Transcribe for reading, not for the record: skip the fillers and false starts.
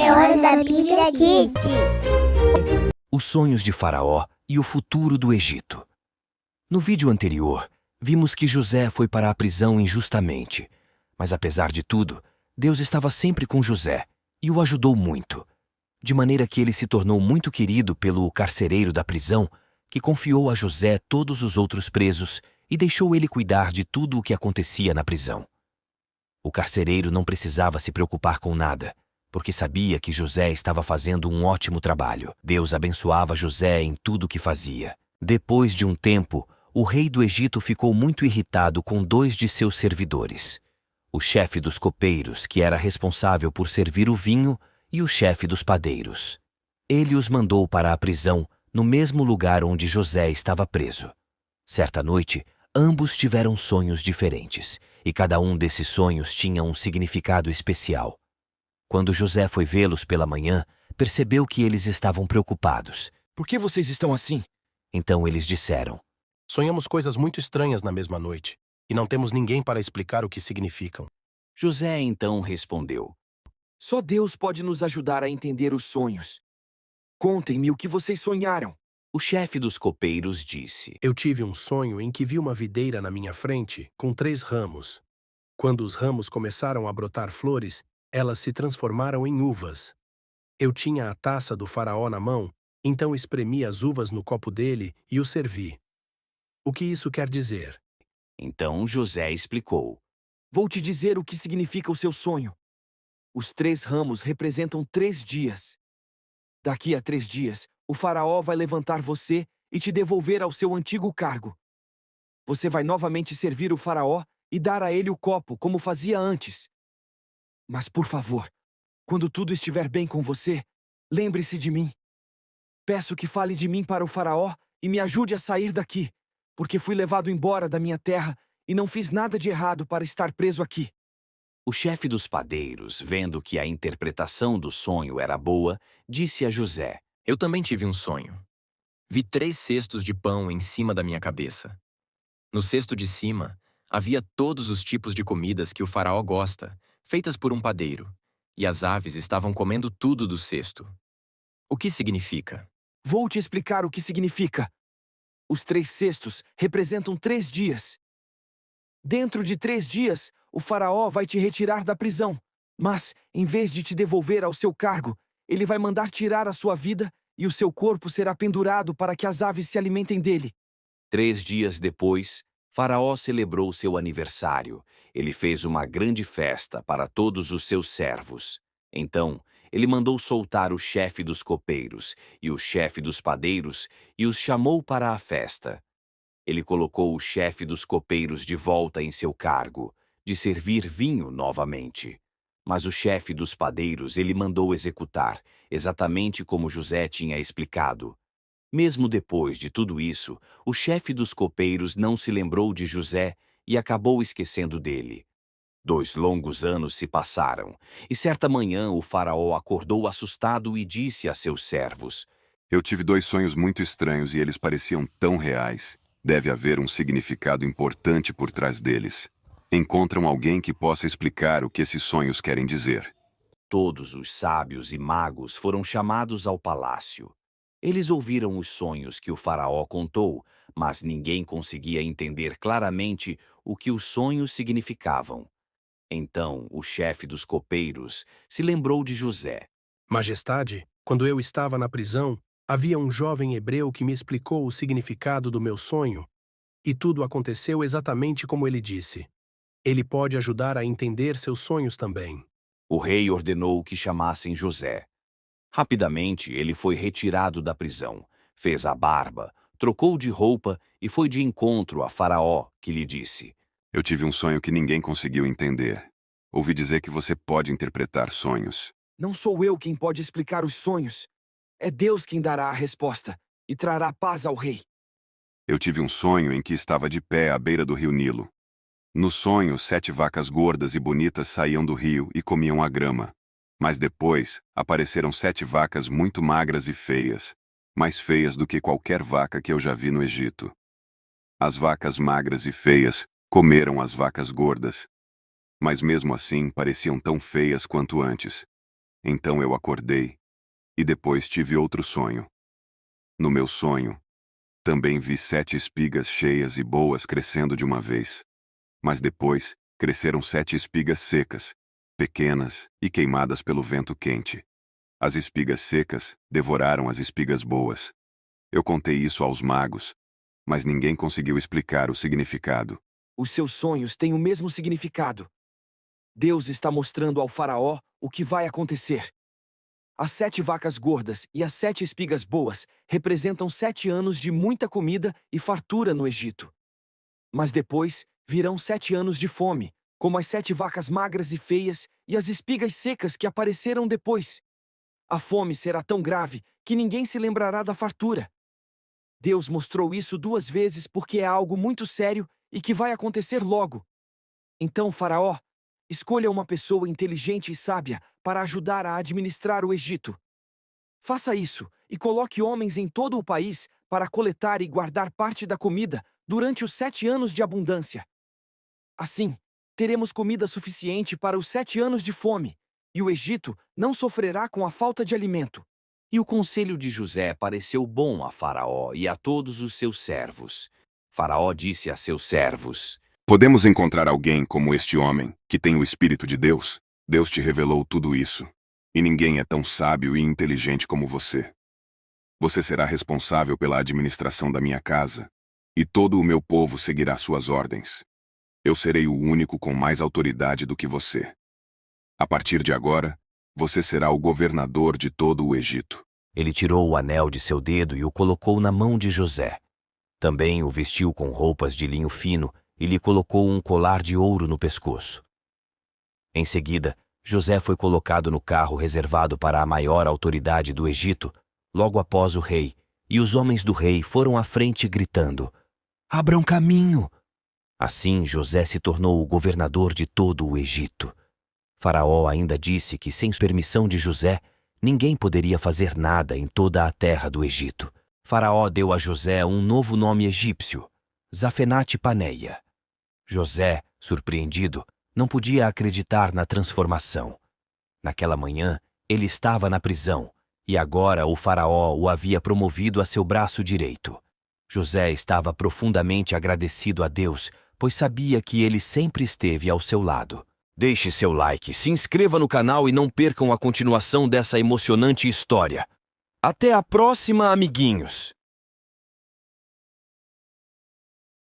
É hora da Bíblia Kids. Os sonhos de Faraó e o futuro do Egito. No vídeo anterior, vimos que José foi para a prisão injustamente. Mas apesar de tudo, Deus estava sempre com José e o ajudou muito. De maneira que ele se tornou muito querido pelo carcereiro da prisão, que confiou a José todos os outros presos e deixou ele cuidar de tudo o que acontecia na prisão. O carcereiro não precisava se preocupar com nada, porque sabia que José estava fazendo um ótimo trabalho. Deus abençoava José em tudo o que fazia. Depois de um tempo, o rei do Egito ficou muito irritado com dois de seus servidores: o chefe dos copeiros, que era responsável por servir o vinho, e o chefe dos padeiros. Ele os mandou para a prisão, no mesmo lugar onde José estava preso. Certa noite, ambos tiveram sonhos diferentes, e cada um desses sonhos tinha um significado especial. Quando José foi vê-los pela manhã, percebeu que eles estavam preocupados. Por que vocês estão assim? Então eles disseram: Sonhamos coisas muito estranhas na mesma noite, e não temos ninguém para explicar o que significam. José então respondeu: Só Deus pode nos ajudar a entender os sonhos. Contem-me o que vocês sonharam. O chefe dos copeiros disse: Eu tive um sonho em que vi uma videira na minha frente com 3 ramos. Quando os ramos começaram a brotar flores, elas se transformaram em uvas. Eu tinha a taça do faraó na mão, então espremi as uvas no copo dele e o servi. O que isso quer dizer? Então José explicou: Vou te dizer o que significa o seu sonho. Os 3 ramos representam 3 dias. Daqui a 3 dias, o faraó vai levantar você e te devolver ao seu antigo cargo. Você vai novamente servir o faraó e dar a ele o copo, como fazia antes. Mas, por favor, quando tudo estiver bem com você, lembre-se de mim. Peço que fale de mim para o faraó e me ajude a sair daqui, porque fui levado embora da minha terra e não fiz nada de errado para estar preso aqui. O chefe dos padeiros, vendo que a interpretação do sonho era boa, disse a José: Eu também tive um sonho. Vi 3 cestos de pão em cima da minha cabeça. No cesto de cima, havia todos os tipos de comidas que o faraó gosta, feitas por um padeiro, e as aves estavam comendo tudo do cesto. O que significa? Vou te explicar o que significa. Os 3 cestos representam 3 dias. Dentro de 3 dias, o faraó vai te retirar da prisão, mas, em vez de te devolver ao seu cargo, ele vai mandar tirar a sua vida e o seu corpo será pendurado para que as aves se alimentem dele. 3 dias depois, Faraó celebrou seu aniversário. Ele fez uma grande festa para todos os seus servos. Então, ele mandou soltar o chefe dos copeiros e o chefe dos padeiros e os chamou para a festa. Ele colocou o chefe dos copeiros de volta em seu cargo, de servir vinho novamente. Mas o chefe dos padeiros ele mandou executar, exatamente como José tinha explicado. Mesmo depois de tudo isso, o chefe dos copeiros não se lembrou de José e acabou esquecendo dele. 2 longos anos se passaram, e certa manhã o faraó acordou assustado e disse a seus servos: Eu tive 2 sonhos muito estranhos e eles pareciam tão reais. Deve haver um significado importante por trás deles. Encontram alguém que possa explicar o que esses sonhos querem dizer. Todos os sábios e magos foram chamados ao palácio. Eles ouviram os sonhos que o faraó contou, mas ninguém conseguia entender claramente o que os sonhos significavam. Então o chefe dos copeiros se lembrou de José. Majestade, quando eu estava na prisão, havia um jovem hebreu que me explicou o significado do meu sonho, e tudo aconteceu exatamente como ele disse. Ele pode ajudar a entender seus sonhos também. O rei ordenou que chamassem José. Rapidamente ele foi retirado da prisão, fez a barba, trocou de roupa e foi de encontro a Faraó, que lhe disse: Eu tive um sonho que ninguém conseguiu entender. Ouvi dizer que você pode interpretar sonhos. Não sou eu quem pode explicar os sonhos. É Deus quem dará a resposta e trará paz ao rei. Eu tive um sonho em que estava de pé à beira do rio Nilo. No sonho, 7 vacas gordas e bonitas saíam do rio e comiam a grama. Mas depois, apareceram 7 vacas muito magras e feias, mais feias do que qualquer vaca que eu já vi no Egito. As vacas magras e feias comeram as vacas gordas, mas mesmo assim pareciam tão feias quanto antes. Então eu acordei, e depois tive outro sonho. No meu sonho, também vi 7 espigas cheias e boas crescendo de uma vez. Mas depois, cresceram 7 espigas secas, pequenas e queimadas pelo vento quente. As espigas secas devoraram as espigas boas. Eu contei isso aos magos, mas ninguém conseguiu explicar o significado. Os seus sonhos têm o mesmo significado. Deus está mostrando ao faraó o que vai acontecer. As 7 vacas gordas e as 7 espigas boas representam 7 anos de muita comida e fartura no Egito. Mas depois virão 7 anos de fome, como as 7 vacas magras e feias e as espigas secas que apareceram depois. A fome será tão grave que ninguém se lembrará da fartura. Deus mostrou isso 2 vezes porque é algo muito sério e que vai acontecer logo. Então, faraó, escolha uma pessoa inteligente e sábia para ajudar a administrar o Egito. Faça isso e coloque homens em todo o país para coletar e guardar parte da comida durante os 7 anos de abundância. Assim, teremos comida suficiente para os 7 anos de fome, e o Egito não sofrerá com a falta de alimento. E o conselho de José pareceu bom a Faraó e a todos os seus servos. Faraó disse a seus servos: Podemos encontrar alguém como este homem, que tem o Espírito de Deus? Deus te revelou tudo isso, e ninguém é tão sábio e inteligente como você. Você será responsável pela administração da minha casa, e todo o meu povo seguirá suas ordens. Eu serei o único com mais autoridade do que você. A partir de agora, você será o governador de todo o Egito. Ele tirou o anel de seu dedo e o colocou na mão de José. Também o vestiu com roupas de linho fino e lhe colocou um colar de ouro no pescoço. Em seguida, José foi colocado no carro reservado para a maior autoridade do Egito, logo após o rei, e os homens do rei foram à frente gritando: "Abram caminho!" Assim, José se tornou o governador de todo o Egito. Faraó ainda disse que, sem permissão de José, ninguém poderia fazer nada em toda a terra do Egito. Faraó deu a José um novo nome egípcio, Zafenate-Paneia. José, surpreendido, não podia acreditar na transformação. Naquela manhã, ele estava na prisão, e agora o faraó o havia promovido a seu braço direito. José estava profundamente agradecido a Deus, pois sabia que ele sempre esteve ao seu lado. Deixe seu like, se inscreva no canal e não percam a continuação dessa emocionante história. Até a próxima, amiguinhos!